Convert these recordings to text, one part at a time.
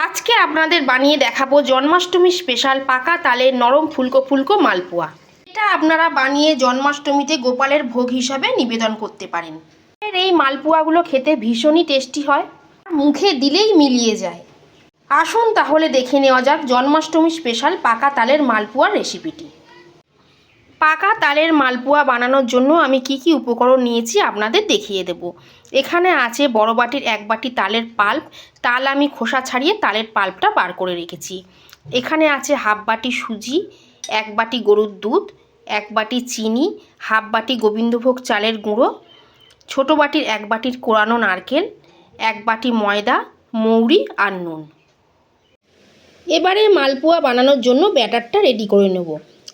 আজকে আপনাদের বানিয়ে দেখাবো জন্মাষ্টমী স্পেশাল পাকা তালের নরম ফুলকো ফুলকো মালপোয়া। এটা আপনারা বানিয়ে জন্মাষ্টমীতে গোপালের ভোগ হিসাবে নিবেদন করতে পারেন। এই মালপোয়াগুলো খেতে ভীষণই টেস্টি হয়, মুখে দিলেই মিলিয়ে যায়। আসুন তাহলে দেখে নেওয়া যাক জন্মাষ্টমী স্পেশাল পাকা তালের মালপোয়ার রেসিপিটি। পাকা তালের মালপোয়া বানানোর জন্য আমি কি কি উপকরণ নিয়েছি আপনাদের দেখিয়ে দেব। এখানে আছে বড় বাটির 1 বাটি তালের পাল্প। তাল আমি খোসা ছাড়িয়ে তালের পাল্পটা বার করে রেখেছি। এখানে আছে হাফ বাটি সুজি, 1 বাটি গরুর দুধ, 1 বাটি চিনি, হাফ বাটি গোবিন্দভোগ চালের গুঁড়ো, ছোট বাটির 1 বাটির কোরানো নারকেল, 1 বাটি ময়দা, মৌরি আর নুন। এবারে মালপোয়া বানানোর জন্য ব্যাটারটা রেডি করে নেব।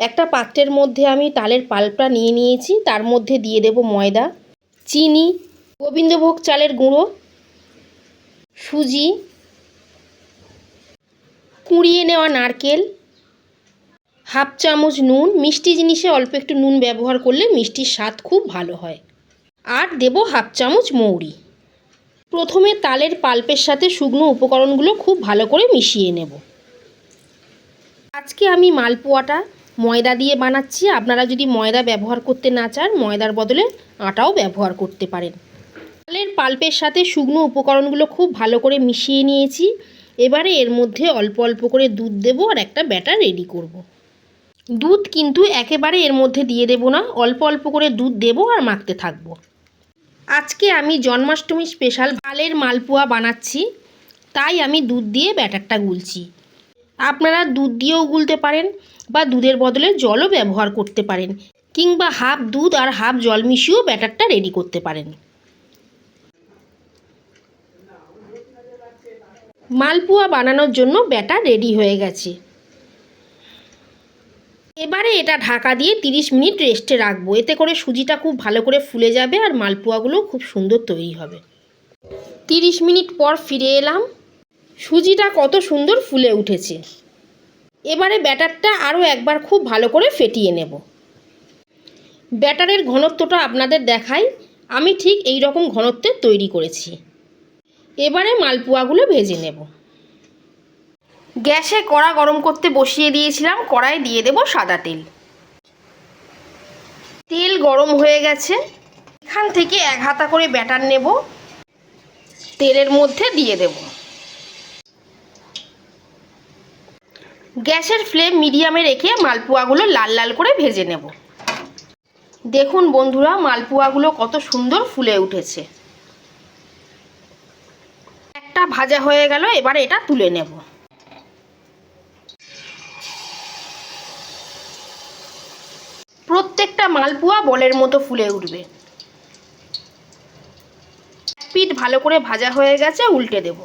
একটা পাত্রের মধ্যে আমি তালের পাল্পটা নিয়ে নিয়েছি, তার মধ্যে দিয়ে দেব ময়দা, চিনি, গোবিন্দভোগ চালের গুঁড়ো, সুজি, কুড়িয়ে নেওয়া নারকেল, হাফ চামচ নুন। মিষ্টি জিনিসে অল্প একটু নুন ব্যবহার করলে মিষ্টির স্বাদ খুব ভালো হয়। আর দেব হাফ চামচ মৌরি। প্রথমে তালের পাল্পের সাথে শুকনো উপকরণগুলো খুব ভালো করে মিশিয়ে নেব। আজকে আমি মালপোয়াটা ময়দা দিয়ে বানাচ্ছি। আপনারা যদি ময়দা ব্যবহার করতে না চান, ময়দার বদলে আটাও ব্যবহার করতে পারেন। তালের পাল্পের সাথে শুকনো উপকরণগুলো খুব ভালো করে মিশিয়ে নিয়েছি। এবারে এর মধ্যে অল্প অল্প করে দুধ দেব আর একটা ব্যাটার রেডি করব। দুধ কিন্তু একেবারে এর মধ্যে দিয়ে দেব না, অল্প অল্প করে দুধ দেব আর মাখতে থাকব। আজকে আমি জন্মাষ্টমী স্পেশাল তালের মালপোয়া বানাচ্ছি, তাই আমি দুধ দিয়ে ব্যাটারটা গুলছি। আপনারা দুধ দিয়েও গুলতে পারেন বা দুধের বদলে জলও ব্যবহার করতে পারেন, কিংবা হাফ দুধ আর হাফ জল মিশিয়েও ব্যাটারটা রেডি করতে পারেন। মালপোয়া বানানোর জন্য ব্যাটার রেডি হয়ে গেছে। এবারে এটা ঢাকা দিয়ে 30 মিনিট রেস্টে রাখবো। এতে করে সুজিটা খুব ভালো করে ফুলে যাবে আর মালপোয়াগুলো খুব সুন্দর তৈরি হবে। 30 মিনিট পর ফিরে এলাম। সুজিটা কত সুন্দর ফুলে উঠেছে। এবারে ব্যাটারটা আরও একবার খুব ভালো করে ফেটিয়ে নেব। ব্যাটারের ঘনত্বটা আপনাদের দেখাই, আমি ঠিক এই রকম ঘনত্বের তৈরি করেছি। এবারে মালপোয়াগুলো ভেজে নেব। গ্যাসে কড়া গরম করতে বসিয়ে দিয়েছিলাম, কড়াই দিয়ে দেব সাদা তেল। তেল গরম হয়ে গেছে। এখান থেকে 1 হাতা করে ব্যাটার নেব, তেলের মধ্যে দিয়ে দেব। গ্যাসের ফ্লেম মিডিয়ামে রেখে মালপোয়াগুলো লাল লাল করে ভেজে নেব। দেখুন বন্ধুরা, মালপোয়াগুলো কত সুন্দর ফুলে উঠেছে। একটা ভাজা হয়ে গেল, এবারে এটা তুলে নেব। প্রত্যেকটা মালপোয়া বলের মতো ফুলে উঠবে। এক পিঠ ভালো করে ভাজা হয়ে গেছে, উল্টে দেব।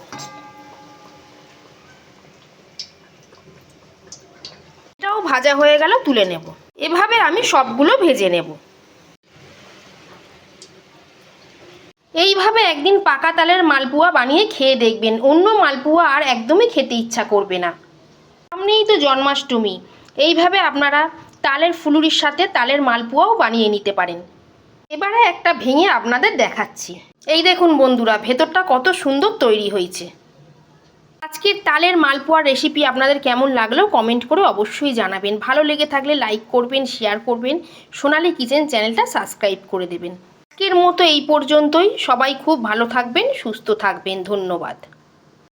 এটাও ভাজা হয়ে গেল, তুলে নেব। এভাবে আমি সবগুলো ভেজে নেব। এইভাবে একদিন পাকা তালের মালপোয়া বানিয়ে খেয়ে দেখবেন, অন্য মালপোয়া আর একদমই খেতে ইচ্ছা করবে না। সামনেই তো জন্মাষ্টমী, এইভাবে আপনারা তালের ফুলুরির সাথে তালের মালপোয়াও বানিয়ে নিতে পারেন। এবারে একটা ভেঙে আপনাদের দেখাচ্ছি। এই দেখুন বন্ধুরা, ভেতরটা কত সুন্দর তৈরি হয়েছে। আজকের তালের মালপোয়ার রেসিপি আপনাদের কেমন লাগলো কমেন্ট করে অবশ্যই জানাবেন। ভালো লেগে থাকলে লাইক করবেন, শেয়ার করবেন, সোনালী কিচেন চ্যানেলটা সাবস্ক্রাইব করে দেবেন। আজকের মতো এই পর্যন্তই। সবাই খুব ভালো থাকবেন, সুস্থ থাকবেন। ধন্যবাদ।